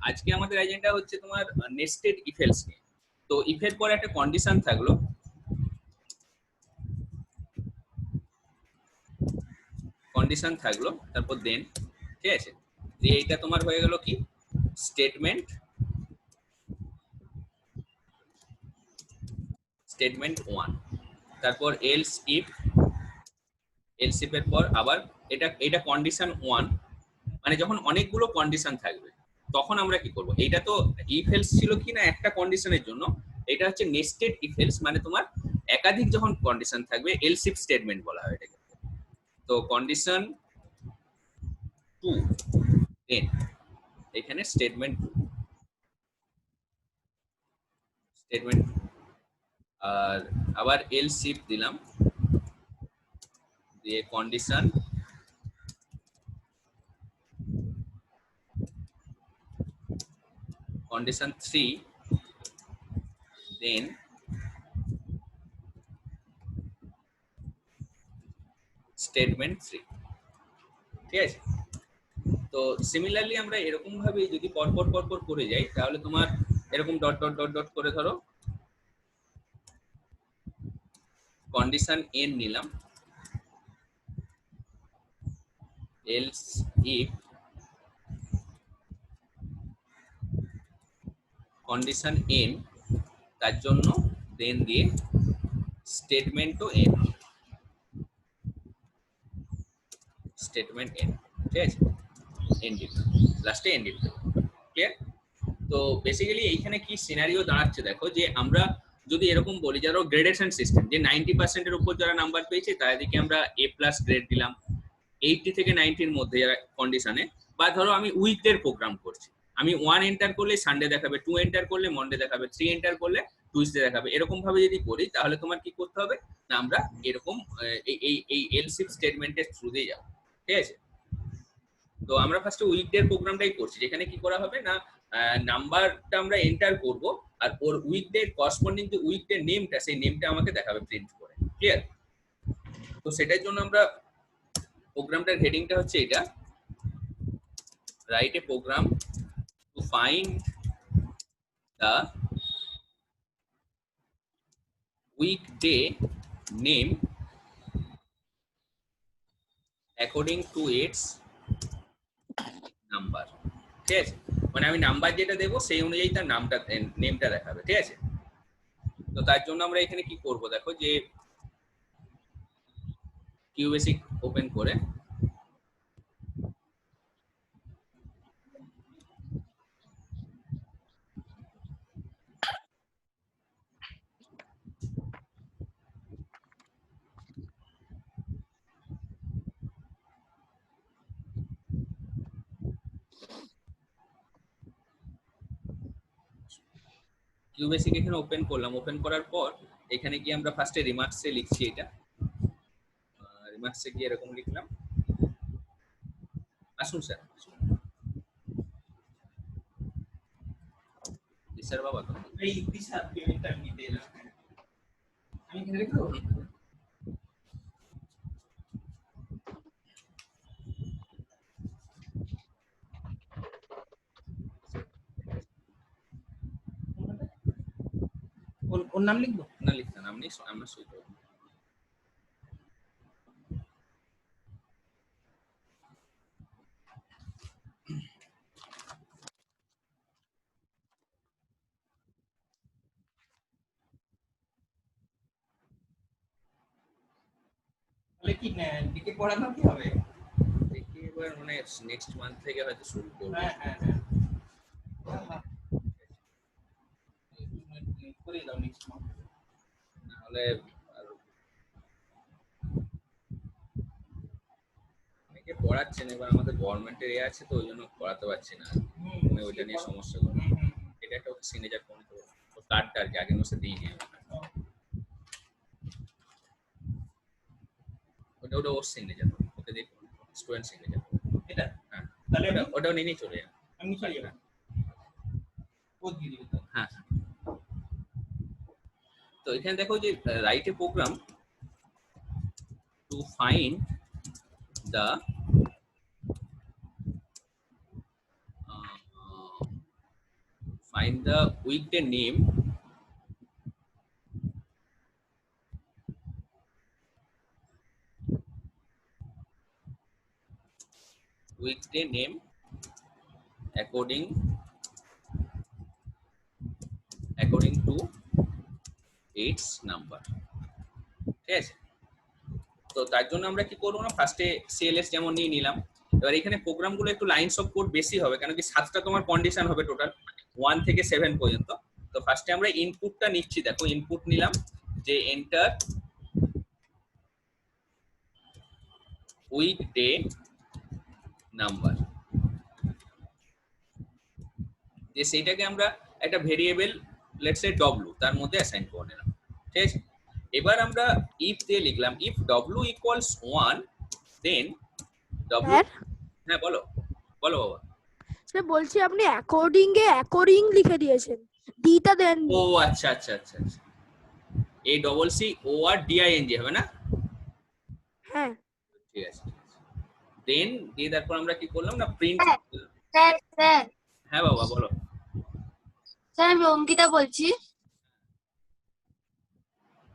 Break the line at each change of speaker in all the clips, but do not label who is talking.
আজকে আমাদের এজেন্ডা হচ্ছে তোমার নেস্টেড ইফ এলস নিয়ে। তো ইফ এর পর একটা কন্ডিশন থাকলো, তারপর দেন, ঠিক আছে, দিয়ে এইটা তোমার হয়ে গেল কি স্টেটমেন্ট স্টেটমেন্ট 1। তারপর এলস ইফ এর পর আবার এটা কন্ডিশন 1, মানে যখন অনেকগুলো কন্ডিশন থাকবে তখন আমরা কি করব, এটা তো ইফ এলস ছিল কি না একটা কন্ডিশনের জন্য, এটা হচ্ছে নেস্টেড ইফ এলস, মানে তোমার একাধিক যখন কন্ডিশন থাকবে এলস ইফ স্টেটমেন্ট বলা হয় এটাকে। তো কন্ডিশন 2 দেন এখানে স্টেটমেন্ট আর আবার এলস ইফ দিলাম, দিয়ে কন্ডিশন 3 দেন স্টেটমেন্ট 3, ঠিক আছে। তো সিমিলারলি আমরা এরকম ভাবে যদি পরপর পরপর করে যাই তাহলে তোমার এরকম ডট ডট ডট ডট করে ধরো কন্ডিশন এন নিলাম, এলস ইফ কন্ডিশন এন, তার জন্য দেন দিয়ে স্টেটমেন্টও এন, ঠিক আছে, এন্ডিং লাস্টে এন্ডিং, ক্লিয়ার। তো বেসিক্যালি এইখানে কি সিনারিও দাঁড়াচ্ছে দেখো, যে আমরা যদি এরকম বলি যারা গ্রেডেশন সিস্টেম, যে 90% এর উপর যারা নাম্বার পেয়েছে তাদেরকে আমরা এ প্লাস গ্রেড দিলাম, 80 থেকে 90-র মধ্যে যারা কন্ডিশনে, বা ধরো আমি উইকডের প্রোগ্রাম করছি, আমি 1 এন্টার করলে সানডে দেখাবে, 2 এন্টার করলে মন্ডে দেখাবে, 3 এন্টার করলে টুইসডে দেখাবে, এরকম ভাবে যদি করি তাহলে তোমার কি করতে হবে না, আমরা এরকম এই এলসিফ স্টেটমেন্টের থ্রু দিয়ে যাবো, ঠিক আছে। তো আমরা ফার্স্টে উইকডের প্রোগ্রামটাই করছি, যেখানে কি করা হবে না, নাম্বারটা আমরা এন্টার করব আর ওর উইকডে করেসপন্ডিং যে উইকডে নেমটা, সেই নেমটা আমাকে দেখাবে প্রিন্ট করে, ক্লিয়ার। তো সেটার জন্য আমরা প্রোগ্রামটার হেডিংটা হচ্ছে এটা, write a program to find the weekday name according to its number, ঠিক আছে, মানে আমি নাম্বার যেটা দেবো সেই অনুযায়ী তার নেমটা দেখাবে, ঠিক আছে। তো তার জন্য আমরা এখানে কি করব দেখো, যে কিউবেসিক ওপেন করে কিউবেসিক এখানে ওপেন করলাম, ওপেন করার পর এখানে গিয়ে আমরা ফার্স্টে রিমার্কসে লিখছি, এটা রিমার্কসে গিয়ে এরকম লিখলাম, আসুন স্যার স্যার বাবা তো এই দিশা পেমেন্টটা নিতে এলাম, আমি এখানে লিখবো। ওর নাম লিখবো না, লিখতে নাম নেই, আমরা সই করব। তাহলে কি লিখে পড়ানো কি হবে, দেখি এবার মানে নেক্সট মান্থ থেকে হয়তো শুরু করব। হ্যাঁ হ্যাঁ হ্যাঁ করে দাও নেক্সট মান্থ, নাহলে অনেকে পড়াচ্ছেন, এবার আমাদের গভর্নমেন্টের এ আছে তো ওই জন্য পড়াতে পারছি না, মানে ওইটা নিয়ে সমস্যা করে। এটা একটা সিগনেচার কোন তো কার্ডটা আর কি আগের মাসে দিয়ে নিয়ে, ওটা ওর সিগনেচার, ওকে দেখুন স্টুডেন্ট সিগনেচার এটা, হ্যাঁ তাহলে ওটাও নিয়ে চলে যান, আমি চলে যাব, ও দিয়ে দিবে, হ্যাঁ। তো এখানে দেখো যে write a program to find the find the weekday name according to its number। ঠিক আছে, তো তার জন্য আমরা কি করবো না, ফার্স্টে সিএলএস যেমন নিয়ে নিলাম। এবার এখানে প্রোগ্রামগুলো একটু লাইনস অফ কোড বেশি হবে, কারণ কি 7টা তোমার কন্ডিশন হবে টোটাল 1 থেকে 7 পর্যন্ত। তো ফার্স্টে আমরা ইনপুটটা নিচ্ছি, দেখো ইনপুট নিলাম যে এন্টার উইকডে নাম্বার, যে সেইটাকে আমরা একটা ভেরিয়েবল লেটস সে ডব্লু তার মধ্যে অ্যাসাইন করে নিলাম। ঠিক আছে, এবার আমরা ইফ দিয়ে লিখলাম ইফ ডব্লু ইকুয়ালস 1 দেন ডব্লু। হ্যাঁ বলো বলো বাবা।
স্যার বলছি আপনি অ্যাকর্ডিং লিখে দিয়েছেন, ডিটা দেন।
ও আচ্ছা আচ্ছা আচ্ছা আচ্ছা, এ ডবল সি ও আর ডিআইএনজি হবে না?
হ্যাঁ
ঠিক আছে, দেন দিয়ে তারপর আমরা কি করলাম না প্রিন্ট।
স্যার স্যার
হ্যাঁ বাবা বলো।
স্যার আমি অঙ্কিতা বলছি।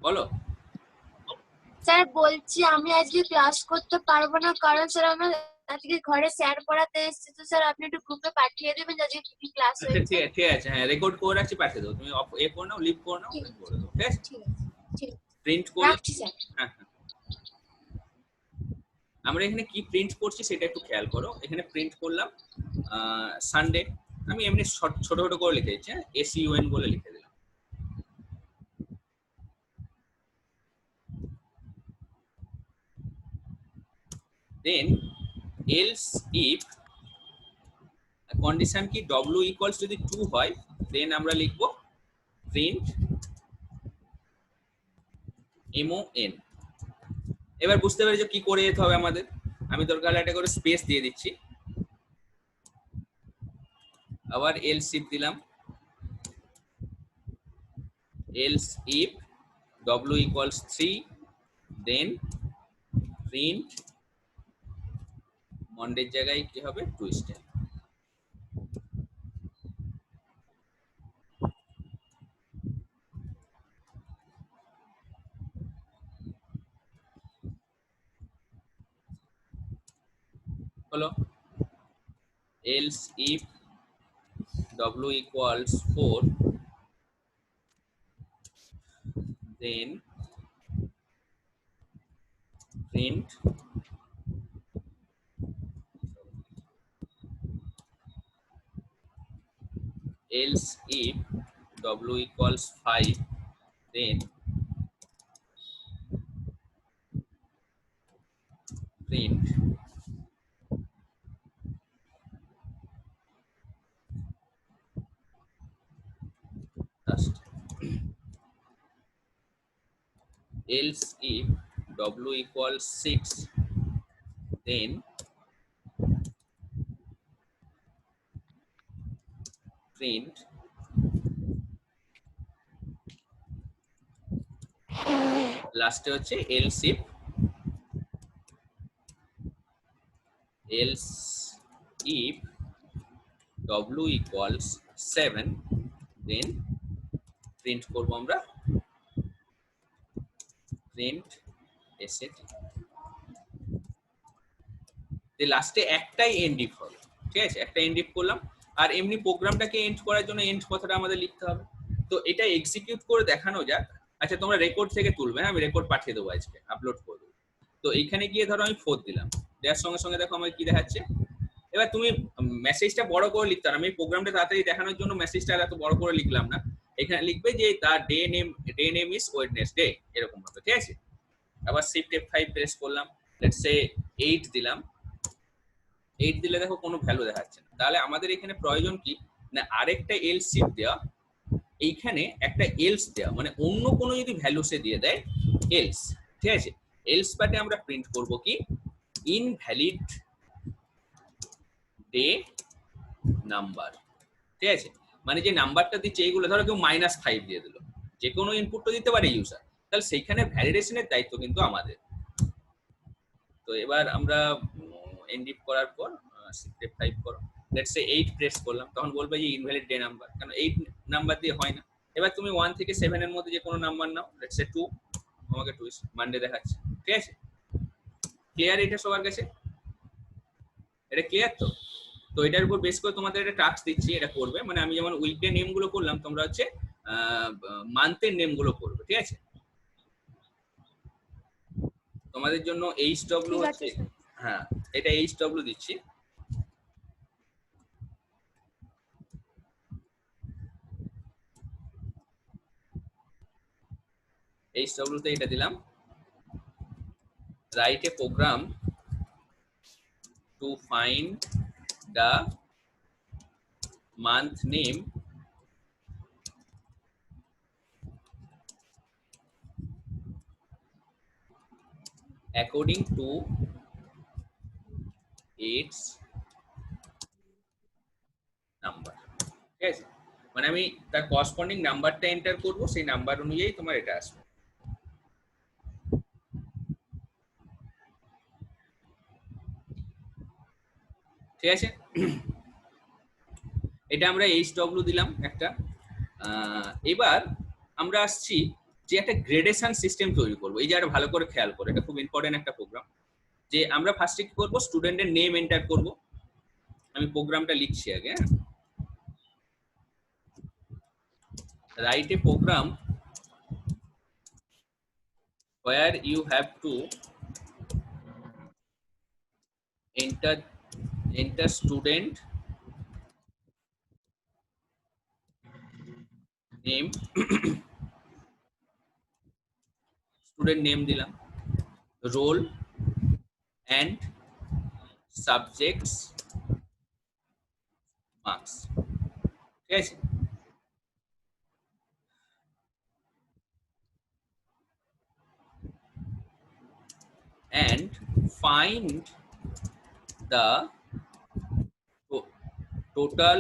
বলো।
স্যার বলছি আমি আজকে ক্লাস করতে পারবো না, কারণ স্যার আমার আজকে ঘরে স্যার পড়াতে এসেছে। তো স্যার আপনি একটু গ্রুপে পাঠিয়ে দেবেন আজকে কি কি ক্লাস
আচ্ছা
হয়েছে।
ঠিক আছে, হ্যাঁ রেকর্ড করে রাখছি, পাঠিয়ে দেবো। তুমি এ করে নাও, লিভ করে নাও, করে দেবো। ঠিক আছে,
ঠিক আছে ঠিক আছে
প্রিন্ট করে
রাখছি স্যার।
হ্যাঁ হ্যাঁ, আমরা এখানে কি প্রিন্ট করছি সেটা একটু খেয়াল করো। এখানে প্রিন্ট করলাম সানডে, আমি এমনি ছোট ছোট করে লিখে দিচ্ছি, হ্যাঁ এসইউএন বলে লিখে দিলাম। দেন এলস ইফ কন্ডিশন কি ডব্লিউ ইকুয়ালস যদি 2 হয় দেন আমরা লিখবো প্রিন্ট এমওএন। এবার বুঝতে পেরেছো কি করে যেতে হবে আমাদের। আমি দরকার একটা করে স্পেস দিয়ে দিচ্ছি, আবার এলস ইফ দিলাম এলস ইফ ডব্লিউ ইকুয়ালস 3 দেন প্রিন্ট মন্ডের জায়গায় কি হবে টুইস্টে। হলো এলস ইফ ডব্লিউ equals 4 then print else if w equals 5 then print dust। else if w equals 6 then print লাস্টে হচ্ছে else if w equals 7 then print করব আমরা print set। যে লাস্টে একটাই এন্ড ইফ হবে। ঠিক আছে, একটা এন্ড ইফ করলাম। আর এমনি প্রোগ্রামটাকে এন্ড করার জন্য এন্ড কথাটা আমাদের লিখতে হবে। তো এটা এক্সিকিউট করে দেখানো যাক। আচ্ছা তোমরা রেকর্ড থেকে তুলবে, আমি রেকর্ড পাঠিয়ে দেবো, আজকে আপলোড করে দেবো। তো এইখানে গিয়ে ধরো আমি 4 দিলাম, দেওয়ার সঙ্গে সঙ্গে দেখো আমাকে কি দেখাচ্ছে। এবার তুমি মেসেজটা বড় করে লিখতে পারো, আমি প্রোগ্রামটা তাড়াতাড়ি দেখানোর জন্য মেসেজটা এত বড় করে লিখলাম না। এখানে লিখবে যে তার ডে নেম ইজ ওয়েডনেসডে, এরকম ভাবে। ঠিক আছে, আবার শিফট F5 প্রেস করলাম, লেটস সে 8 দিলাম। 8 দিলে দেখো কোনো ভ্যালু দেখাচ্ছে না। তাহলে আমাদের এখানে প্রয়োজন কি না আরেকটা এলস শিফট দেওয়া, এইখানে একটা এলস দেওয়া, মানে অন্য কোনো যদি ভ্যালু সে দিয়ে দেয় এলস। ঠিক আছে, এলস পার্টে আমরা প্রিন্ট করব কি ইনভ্যালিড ডে নাম্বার। ঠিক আছে, মানে যে নাম্বারটা দিচ্ছে এইগুলো, ধরো কেউ -5 দিয়ে দিল, যে কোনো ইনপুটটা দিতে পারে ইউজার, তাহলে সেইখানে ভ্যালিডেশনের দায়িত্ব কিন্তু আমাদের। তো এবার আমরা এন্ড ইফ করার পর শিফট F5 করো, লেটস সে 8 প্রেস করলাম, তখন বলবে যে ইনভ্যালিড ডে নাম্বার, কারণ 8 নাম্বার দিয়ে হয় না। এবার তুমি 1 থেকে 7 এর মধ্যে যে কোনো নাম্বার নাও, লেটস সে 2, তোমাকে টুইস্ট মানডে দেখাচ্ছে। ঠিক আছে, ক্লিয়ার এটা সবার কাছে? এটা ক্লিয়ার তো? তো এটার উপর বেস করে তোমাদের একটা টাস্ক দিচ্ছি, এটা করবে। মানে আমি যেমন উইকডে নেম গুলো করলাম, তোমরা হচ্ছে মান্থের নেম গুলো করবে। ঠিক আছে, তোমাদের জন্য এইচডব্লিউ
ঠিক আছে
হচ্ছে,
স্যার।
হ্যাঁ এটা এইচডব্লিউ দিচ্ছি। এইচডব্লিউ তে এটা দিলাম, write a program to find the month name according to its number। ঠিক আছে, মানে আমি তার করসপন্ডিং নাম্বারটা এন্টার করব, সেই নাম্বার অনুযায়ী তোমার এটা আসবে। ঠিক আছে, এটা আমরা এইচডব্লিউ দিলাম একটা। এবার আমরা আসছি যে একটা গ্রেডেশন সিস্টেম তৈরি করবো। এই যে আর ভালো করে খেয়াল করে, এটা খুব ইম্পর্টেন্ট একটা প্রোগ্রাম। যে আমরা ফার্স্টে কি করবো, স্টুডেন্টের নেম এন্টার করব। আমি প্রোগ্রামটা লিখছি আগে, write a program where you have to enter student name student name দিলাম, roll and subjects marks। ঠিক আছে, and find the total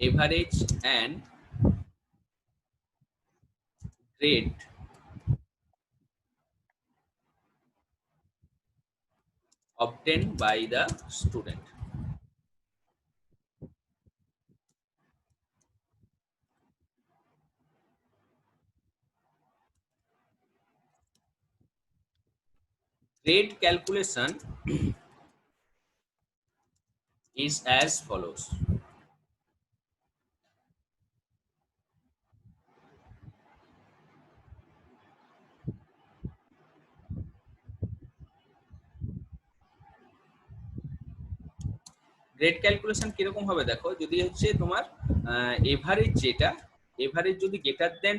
average and grade obtained by the student। grade calculation is as follows। Grade calculation কিরকম হবে দেখো, যদি হচ্ছে তোমার average, যেটা এভারেজ যদি গ্রেটার দেন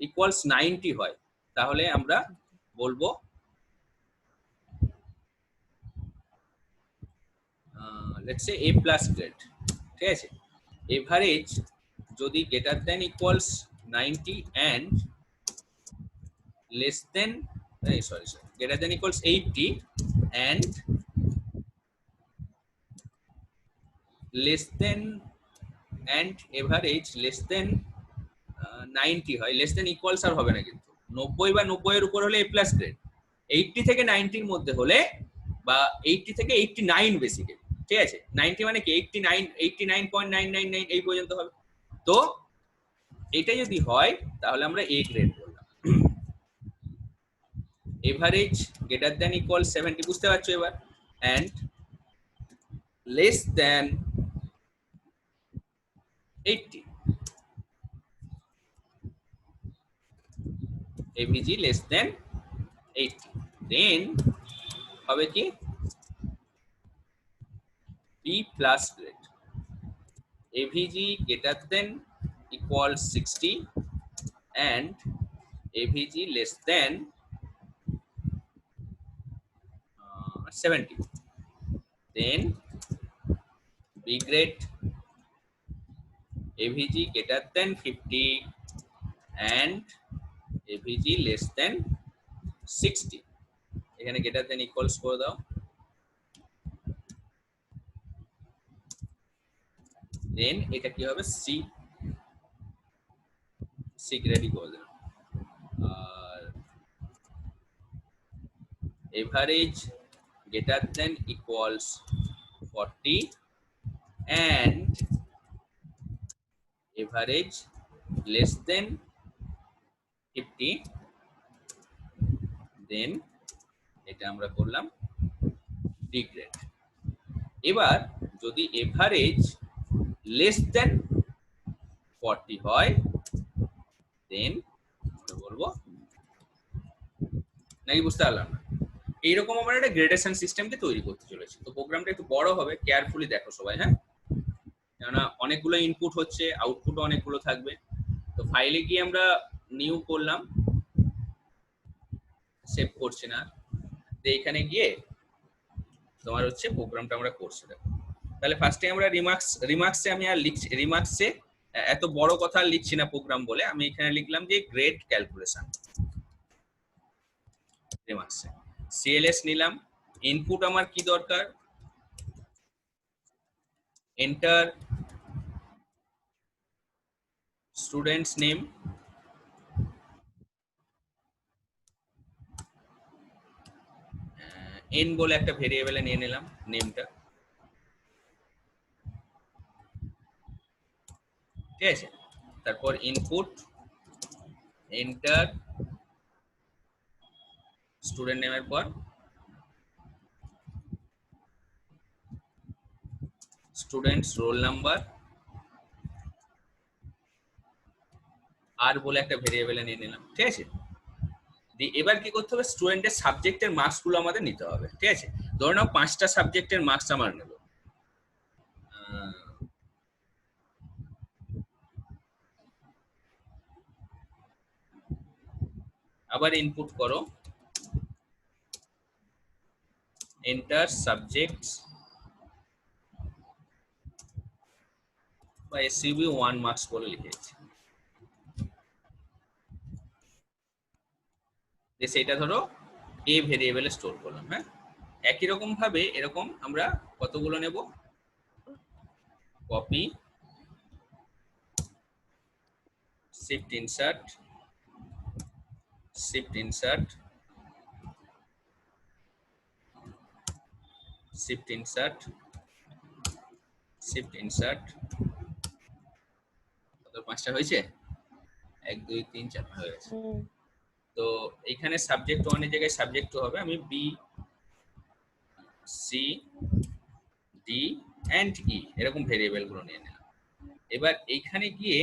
ইকুয়ালস 90 হয়, তাহলে আমরা বলবো let's say A plus grade. ঠিক আছে, এভারেজ যদি greater than equals 90 and less than, sorry greater than equals 80 and less than, and average less than 90 হয়, লেস দেন ইকুয়ালস আর হবে না কিন্তু, 90 বা 90 এর উপর হলে এ প্লাস গ্রেড, 80 থেকে 90 এর মধ্যে হলে, বা 80 থেকে 89 বেসিক্যালি। ঠিক আছে, 90 মানে কি 89, 89.999 এই পর্যন্ত হবে। তো এটা যদি হয় তাহলে আমরা এ গ্রেড বললাম। এভারেজ গ্রেটার দ্যান ইকুয়াল 70, বুঝতে পারছো এবার, and less than 80, AVG less than 80, then হবে কি B plus grade. AVG greater than equal 60 and AVG less than 70, then B grade AVG greater than 50 and AVG less than 60, এখানে greater than equals করে দাও, then এটা কি হবে C grade করে দিলাম। আর average greater than equals 40 and average less than 50, then এটা আমরা করলাম ডিগ্রেড। এবার যদি এভারেজ লেস দেন 40 হয় দেন আমরা বলবো, নাকি বুঝতে পারলাম না? এইরকম আমরা একটা গ্রেডেশন সিস্টেমকে তৈরি করতে চলেছি। তো প্রোগ্রামটা একটু বড় হবে, কেয়ারফুলি দেখো সবাই, হ্যাঁ, কেননা অনেকগুলো ইনপুট হচ্ছে, আউটপুটও অনেকগুলো থাকবে। তো ফাইলে গিয়ে আমরা নিউ করলাম, সেভ করছি না, তো এখানে গিয়ে তোমার হচ্ছে প্রোগ্রামটা আমরা করছি। দেখো তাহলে ফার্স্টে আমরা রিমার্কসে আমি আর লিখছি, রিমার্কসে এত বড় কথা লিখছি না প্রোগ্রাম বলে, আমি এখানে লিখলাম যে গ্রেড ক্যালকুলেশন। রিমার্কসে সিএলএস নিলাম, ইনপুট আমার কি দরকার, এন্টার স্টুডেন্টস নেম, এন বলে একটা ভেরিয়েবলে নিয়ে নিলাম নেমটা, ঠিক আছে। তারপর ইনপুট এন্টার স্টুডেন্ট নেমের পর স্টুডেন্টস রোল নাম্বার, আর বলে একটা ভেরিয়েবলে নিয়ে নিলাম, ঠিক আছে। এবার কি করতে হবে, স্টুডেন্টের সাবজেক্টের মার্কস গুলো আমাদের নিতে হবে, ঠিক আছে। ধরে নাও 5টা সাবজেক্টের মার্কস আমার নেব, আবার ইনপুট করো এন্টার সাবজেক্টস বা এসইবি 1 মার্কস বলে লিখেছি, সেটা ধরো এ ভেরিয়েবলে স্টোর করলাম। হ্যাঁ, একই রকম ভাবে এরকম আমরা কতগুলো নেব, copy shift insert shift insert shift insert shift insert, কত 5টা হয়েছে, 1 2 3 4 হয়ে গেছে। তো এখানে সাবজেক্ট 1 এর জায়গায় সাবজেক্ট 2 হবে, আমি বি সি ডি এন্ড ই এরকম ভেরিয়েবল গুলো নিয়ে নিলাম। এবার এইখানে গিয়ে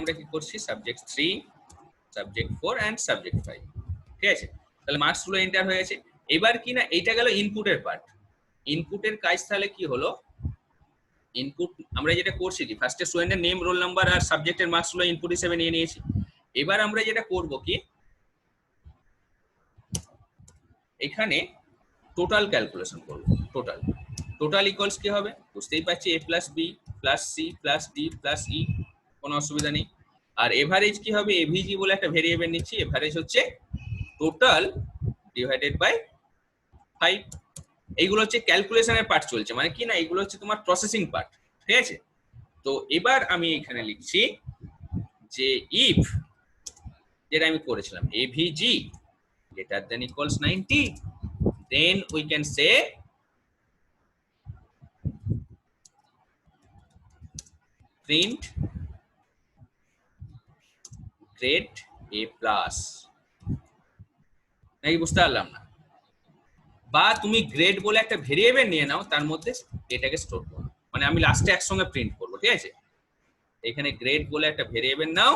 আমরা কি করছি, সাবজেক্ট 3 সাবজেক্ট 4 এন্ড সাবজেক্ট 5, ঠিক আছে। তাহলে মার্কস গুলো এন্টার হয়ে গেছে। এবার কি না, এইটা গেল ইনপুটের পার্ট। ইনপুটের কাজ তাহলে কি হলো, ইনপুট আমরা যেটা করছি কি, ফার্স্টে স্টুডেন্টের নেম রোল নাম্বার আর সাবজেক্টের মার্কস গুলো ইনপুট হিসেবে নিয়ে নিয়েছি। এবার আমরা যেটা করব কি, এখানে টোটাল ক্যালকুলেশন করব। টোটাল ইকুয়ালস কি হবে, বুঝতেই পারছি, a plus b plus c plus d plus e, কোনো অসুবিধা নেই। আর এভারেজ কি হবে, এভিজি বলে একটা ভেরিয়েবল নিচ্ছি, এভারেজ হচ্ছে টোটাল ডিভাইডেড বাই 5। এইগুলো হচ্ছে ক্যালকুলেশনের পার্ট চলছে, মানে কি না, এগুলো হচ্ছে তোমার প্রসেসিং পার্ট, ঠিক আছে। তো এবার আমি এখানে লিখছি যে ইফ, যেটা আমি করেছিলাম, AVG greater than equals 90, then we can say print grade A plus, নাকি বুঝতে পারলাম না? বা তুমি গ্রেড বলে একটা ভেরিয়েবল নিয়ে নাও, তার মধ্যে এটাকে স্টোর করো, মানে আমি লাস্টে একসঙ্গে প্রিন্ট করবো, ঠিক আছে। এখানে গ্রেড বলে একটা ভেরিয়েবল নাও,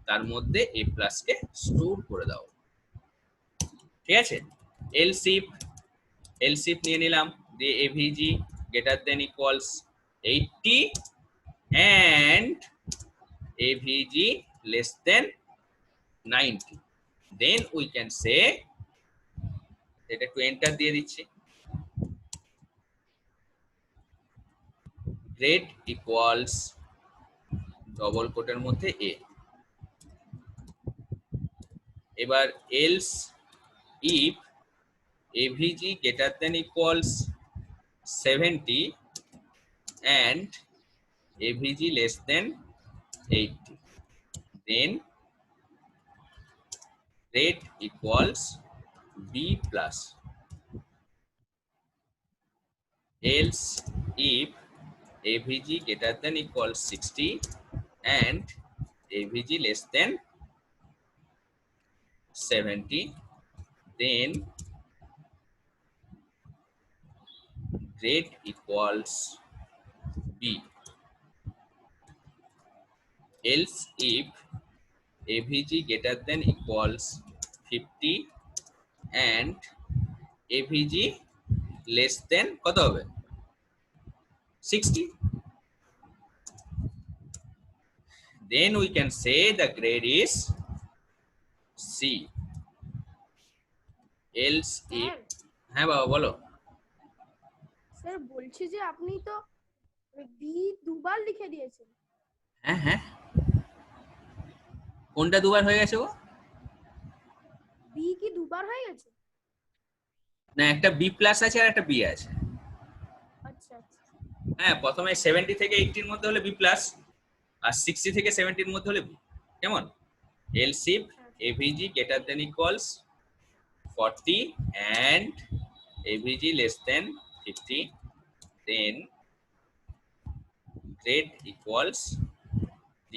তার মধ্যে A প্লাস কে স্টোর করে দাও, ঠিক আছে। এলসিফ নিয়ে নিলাম, দিয়ে AVG greater than equals 80 and AVG less than 90, then we can say, এটা একটু এন্টার দিয়ে দিচ্ছি, grade equals ডবল কোটের মধ্যে a। এবার else if AVG greater than equals 70 and AVG less than 80, then grade equals B plus. Else if AVG greater than equals 60 and AVG less than 70, then grade equals B. Else if AVG greater than equals 50 and AVG less than কত হবে 60, then we can say the grade is C. Else if,
sir
হ্যাঁ বাবা বলো।
Sir বলছি যে আপনি তো B দুবার লিখে দিয়েছেন।
হ্যাঁ হ্যাঁ, কোনটা দুবার হয়ে গেছে গো?
বি কি দুবার হয়ে গেছে?
না, একটা বি প্লাস আছে আর একটা বি আছে।
আচ্ছা আচ্ছা
হ্যাঁ, প্রথমে 70 থেকে 80 এর মধ্যে হলে বি প্লাস, আর 60 থেকে 70 এর মধ্যে হলে বি। কেমন? else if AVG greater than equals 40 and AVG less than 50, then grade equals D.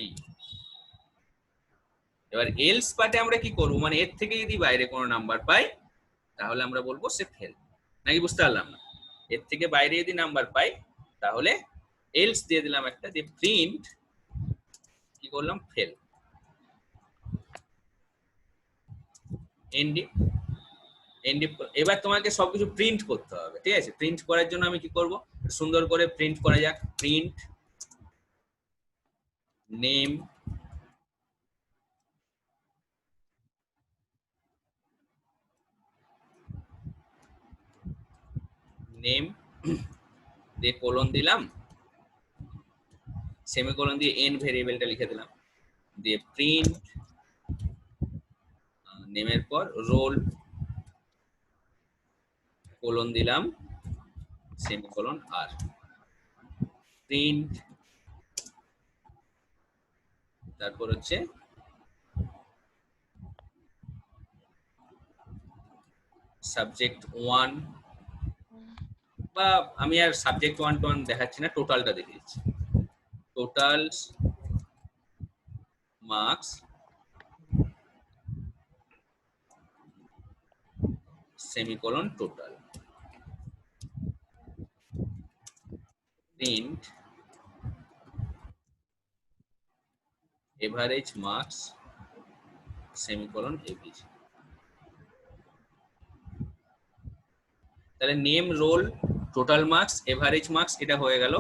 এবার এলস পার্টে আমরা কি করব, মানে এর থেকে যদি বাইরে কোনো নাম্বার পাই তাহলে আমরা বলবো সে ফেল, নাকি বুঝতে পারলাম না? এর থেকে বাইরে যদি নাম্বার পাই তাহলে এলস দিয়ে দিলাম একটা, দিয়ে প্রিন্ট কি করলাম, ফেল। এন্ডি এন্ডি এবার তোমাকে সবকিছু প্রিন্ট করতে হবে, ঠিক আছে? প্রিন্ট করার জন্য আমি কি করব, সুন্দর করে প্রিন্ট করা যাক। প্রিন্ট নেম নেম দিয়ে কোলন দিলাম, সেমিকোলন দিয়ে এন ভেরিয়েবলটা লিখে দিলাম, দিয়ে প্রিন্ট নেমের পর রোল কোলন দিলাম, সেমিকোলন আর প্রিন্ট, তারপর হচ্ছে সাবজেক্ট 1, বা আমি আর সাবজেক্ট 1 টু 1 দেখাচ্ছি না, টোটালটা দেখিয়েছি। Total marks semicolon total, print average marks semicolon avg. তাহলে name, roll, total marks, average marks এটা হয়ে গেল।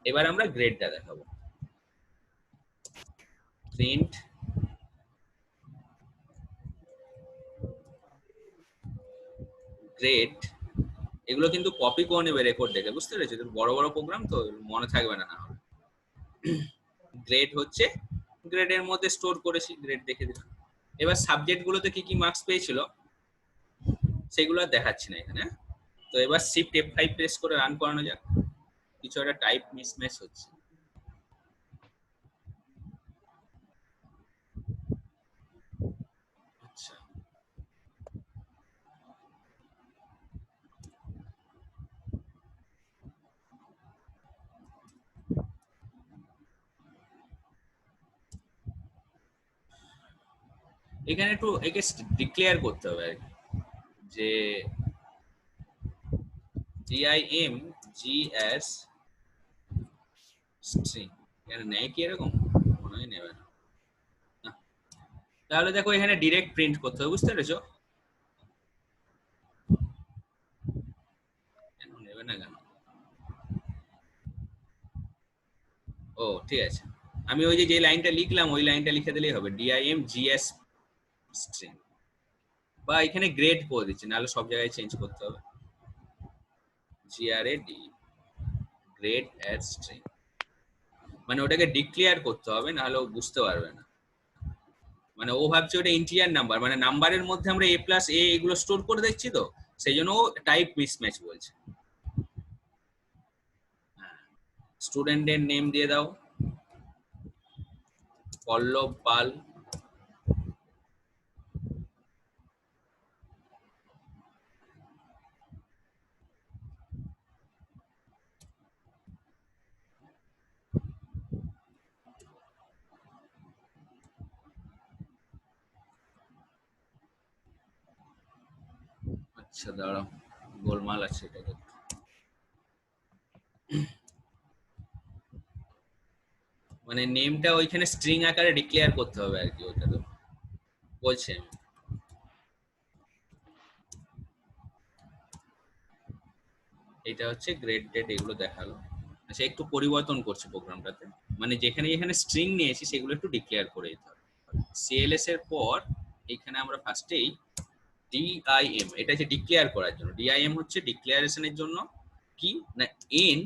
এবার আমরা গ্রেডটা দেখাবো। প্রিন্ট গ্রেড, এগুলো কিন্তু কপি করে নেবে রেকর্ড দেখে, বুঝতে পেরেছো? বড় বড় প্রোগ্রাম তো মনে থাকবে না। গ্রেড হচ্ছে গ্রেডের মধ্যে স্টোর করেছি, গ্রেড দেখে দিলাম। এবার সাবজেক্ট গুলোতে কি কি মার্কস পেয়েছিল সেগুলো আর দেখাচ্ছি না এখানে। তো এবার শিফট F5 প্রেস করে রান করানো যাক। কিছু একটা টাইপ মিসম্যাচ হচ্ছে। আচ্ছা, এখানে একটু একে ডিক্লেয়ার করতে হবে আর কি, যে DIMGS স্ট্রিং এর নেয় কি এরকম, মনে হয় নেবে না। তাহলে দেখো এখানে ডিরেক্ট প্রিন্ট করতে হবে, বুঝতে পেরেছো? কেন নেবে না কেন? ও ঠিক আছে, আমি ওই যে লাইনটা লিখলাম ওই লাইনটা লিখে দিলেই হবে, DIMGS স্ট্রিং, বা এখানে গ্রেড করে দিচ্ছি, নাহলে সব জায়গায় চেঞ্জ করতে হবে। GRAD গ্রেড অ্যাড স্ট্রিং, মানে ওটাকে ডিক্লেয়ার করতে হবে, নাহলে ও বুঝতে পারবে না। মানে ও ভাবছে ওটা ইন্টিজার নাম্বার, মানে নাম্বারের মধ্যে আমরা A প্লাস A এগুলো স্টোর করে দিচ্ছি, তো সেই জন্য ও টাইপ মিসম্যাচ বলছে। স্টুডেন্টের নেম দিয়ে দাও পল্লব পাল, আচ্ছা দাঁড়াও, গোলমাল আছে এটা একটু। মানে নেমটা ওইখানে স্ট্রিং আকারে ডিক্লেয়ার করতে হবে আর কি, ওটা তো বলছে। এটা হচ্ছে গ্রেড ডেট, এগুলো দেখালো। আচ্ছা একটু পরিবর্তন করছে প্রোগ্রামটাতে, মানে যেখানে যেখানে স্ট্রিং নিয়েছি সেগুলো একটু ডিক্লেয়ার করে দিতে হবে। সিএলএস এর পর এখানে আমরা ফার্স্টেই ডিআইএম, এটা হচ্ছে ডিক্লেয়ার করার জন্য। ডিআইএম হচ্ছে ডিক্লারেশনের জন্য কি না, এন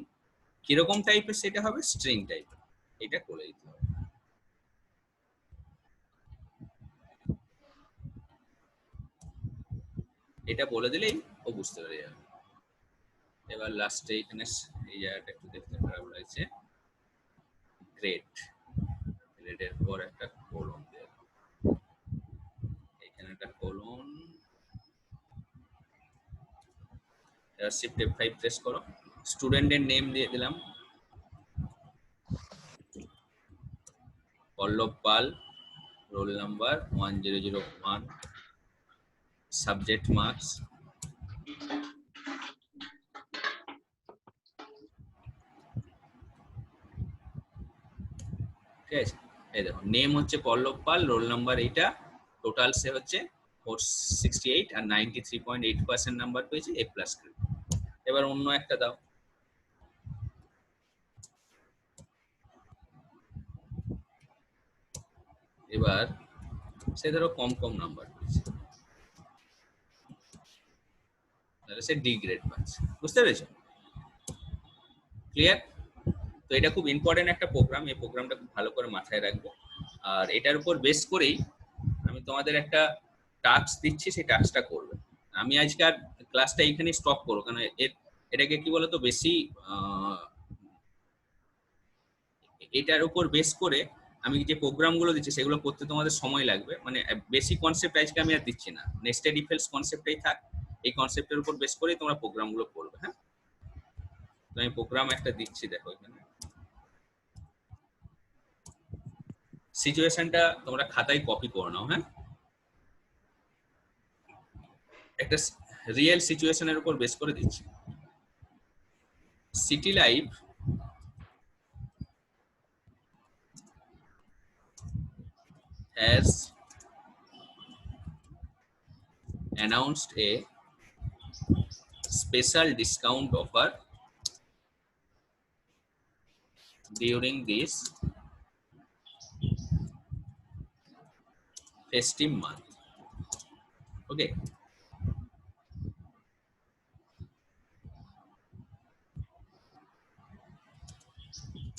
কিরকম টাইপের সেটা হবে, স্ট্রিং টাইপের, এটা করে দিতে হবে। এটা বলে দিলেই ও বুঝতে পেরে যাবে। এবার লাস্টে এখানে এই জায়গাটা একটু দেখতে খারাপ লাগছে, গ্রেড, গ্রেডের পর একটা কোলন দেওয়া, এখানে একটা কোলন। এবার শিফট F5 প্রেস করো, স্টুডেন্টের নেম দিয়ে দিলাম পল্লব পাল, রোল নাম্বার 1001, সাবজেক্ট মার্কস, ঠিক আছে। এই দেখো নেম হচ্ছে পল্লব পাল, রোল নাম্বার এইটা, টোটাল সে হচ্ছে 468 আর 93.8% নাম্বার পেয়েছে, A+ গ্রেড। এবার অন্য একটা দাও, এবার সে ধরো কম কম নাম্বার পেয়েছে, তাহলে সে ডি গ্রেড পাচ্ছে। বুঝতে পেরেছো? ক্লিয়ার? তো এটা খুব ইম্পর্টেন্ট একটা প্রোগ্রাম, এই প্রোগ্রামটা খুব ভালো করে মাথায় রাখবো। আর এটার উপর বেস করেই আমি তোমাদের একটা টাস্ক দিচ্ছি, সেই টাস্কটা করবে। আমি আজকাল ক্লাসটা এইখানে স্টপ করবো, কারণ এটাকে কি বলতো বেশি এটার উপর বেস করে আমি যে প্রোগ্রামগুলো দিচ্ছি সেগুলো করতে তোমাদের সময় লাগবে। মানে বেসিক কনসেপ্ট আজকে আমি আর দিচ্ছি না, নেস্টেড ইফ এলস কনসেপ্টটাই থাক, এই কনসেপ্টের উপর বেস করেই তোমরা প্রোগ্রামগুলো করবে। হ্যাঁ, তো আমি প্রোগ্রাম একটা দিচ্ছি, দেখো এখানে সিচুয়েশনটা তোমরা খাতায় কপি করে নাও। হ্যাঁ, একটা রিয়েল সিচুয়েশনের উপর বেস করে দিচ্ছি। City life has announced a special discount offer during this festive month. Okay,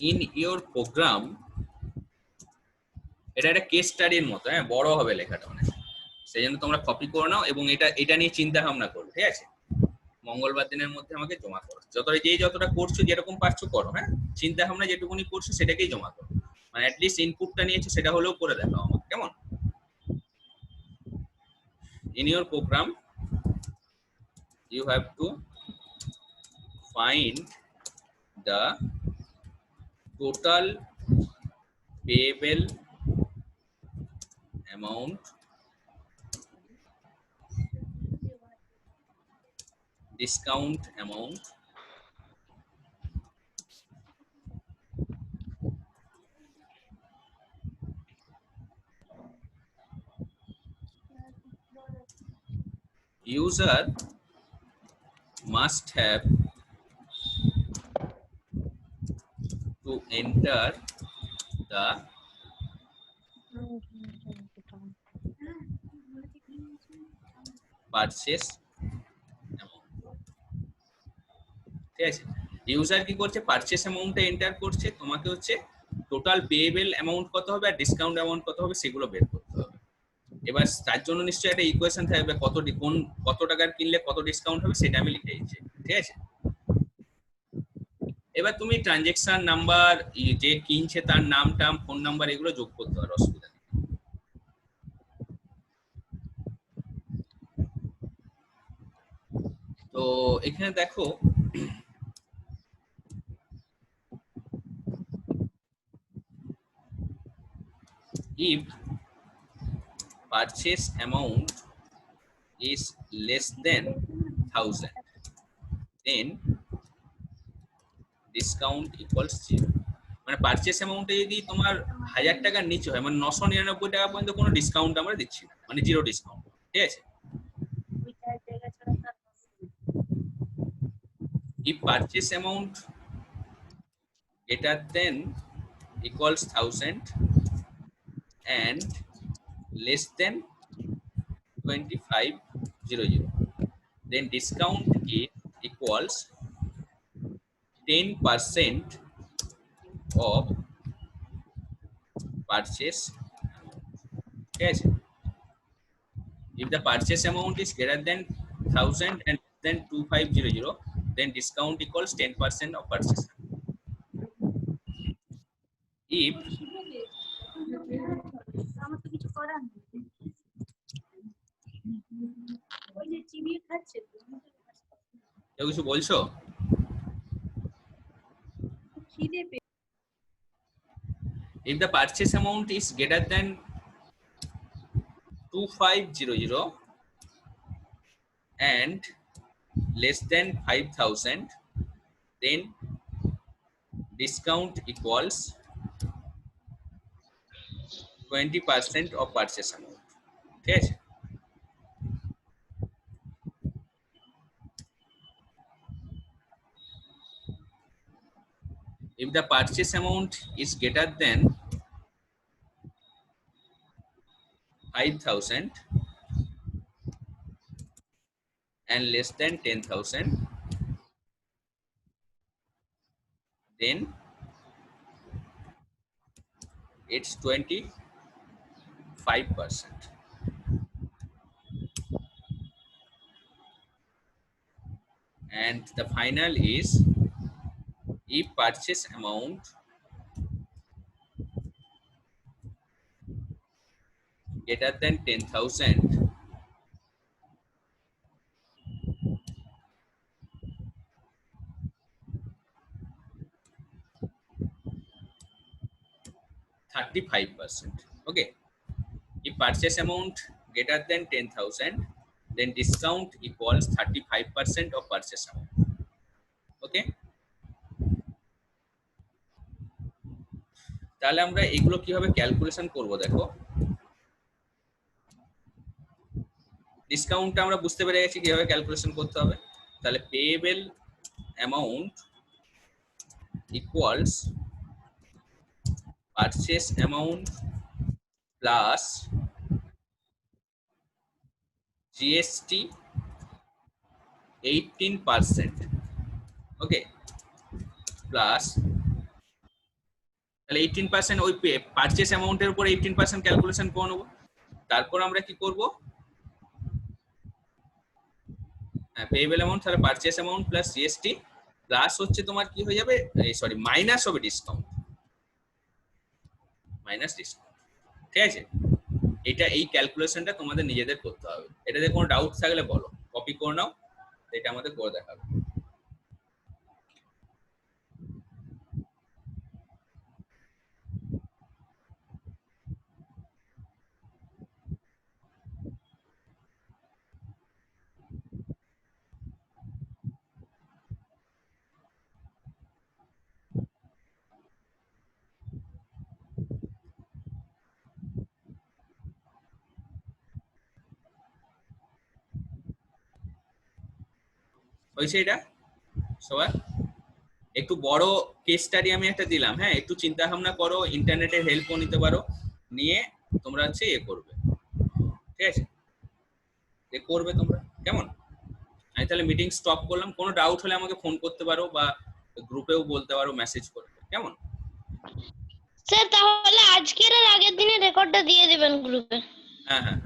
in your program, এটা একটা কেস স্টাডির মতো, হ্যাঁ বড় হবে লেখাটা অনেক, সেই জন্য তোমরা কপি করে নাও এবং এটা নিয়ে চিন্তা ভাবনা করো। ঠিক আছে, মঙ্গলবার দিনের মধ্যে আমাকে জমা করো, যতটা করছো যেরকম পারছো করো। হ্যাঁ, চিন্তা ভাবনা যেটুকুনি করছো সেটাকেই জমা করো, মানে অ্যাটলিস্ট ইনপুটটা নিয়েছো সেটা হলেও করে দেখাও আমাকে, কেমন? In your program you have to find the total payable amount, discount amount, user must have to enter the purchase amount। ঠিক আছে, ইউজার কি করছে, পারচেস অ্যামাউন্টটা এন্টার করছে, তোমাকে হচ্ছে টোটাল পেয়েবল অ্যামাউন্ট কত হবে আর ডিসকাউন্ট অ্যামাউন্ট কত হবে সেগুলো বের করতে হবে। এবার তার জন্য নিশ্চয়ই একটা ইকুয়েশন থাকবে, কত টাকার কিনলে কত ডিসকাউন্ট হবে সেটা আমি লিখে দিচ্ছি। ঠিক আছে, এবার তুমি ট্রানজেকশন নাম্বার, যে কিনছে তার নাম টাম ফোন নাম্বার এগুলো যোগ করতে পারো, অসুবিধা নেই। তো এখানে দেখো if purchase amount is less than 1000, then discount equals 0. মানে পারচেস অ্যামাউন্টে যদি তোমার 1000 টাকার নিচে হয় মানে 999 টাকা পর্যন্ত কোনো ডিসকাউন্ট আমরা দিচ্ছি না, মানে জিরো ডিসকাউন্ট। ঠিক আছে? if purchase amount greater than equals 1000 and less than 2500, then discount is equals 10% of purchase amount. ঠিক আছে? If the purchase amount is greater than 1000 and less than 2500, then discount equals 10% of purchase amount. If
আমার তো কিছু করার নেই ওই যে চিবিয়ে খাচ্ছে
কেউ কিছু বলছো?
খিদে পেয়ে
If the purchase amount is greater than 2500 and less than 5000, then discount equals 20% of purchase amount. ঠিক আছে? If the purchase amount is greater than 5000 and less than 10,000, then it's 25%. And the final is if purchase amount greater than 10,000 35%. Okay. If purchase amount greater than 10,000, then discount equals 35% of purchase amount. Okay. তাহলে আমরা এগুলো কিভাবে calculation করব দেখো। ডিসকাউন্টটা আমরা বুঝতে পেরে গেছি কিভাবে ক্যালকুলেশন করতে হবে। তাহলে payable amount equals purchase amount plus GST 18%, ওকে, প্লাস তাহলে 18% ওই পারচেস অ্যামাউন্টের উপর 18% ক্যালকুলেশন করে নেব। তারপর আমরা কি করব, পেয়েবল অ্যামাউন্ট তাহলে purchase amount plus GST plus হচ্ছে তোমার কি হয়ে যাবে, সরি মাইনাস হবে ডিসকাউন্ট, মাইনাস ডিসকাউন্ট। ঠিক আছে? এটা এই ক্যালকুলেশনটা তোমাদের নিজেদের করতে হবে। এটাতে কোনো ডাউট থাকলে বলো, কপি করে নাও, এটা আমাদের করে দেখাবে। হয়েছে এটা সবার? একটু বড় কেস স্টাডি আমি একটা দিলাম, হ্যাঁ, একটু চিন্তা ভাবনা করো, ইন্টারনেটের হেল্পও নিতে পারো, নিয়ে তোমরা হচ্ছে এ করবে। ঠিক আছে? এ করবে তোমরা, কেমন? আমি তাহলে মিটিং স্টপ করলাম। কোনো ডাউট হলে আমাকে ফোন করতে পারো বা গ্রুপেও বলতে পারো, মেসেজ করবে, কেমন?
স্যার তাহলে আজকের আর আগের দিনের রেকর্ডটা দিয়ে দিবেন গ্রুপে।
হ্যাঁ হ্যাঁ।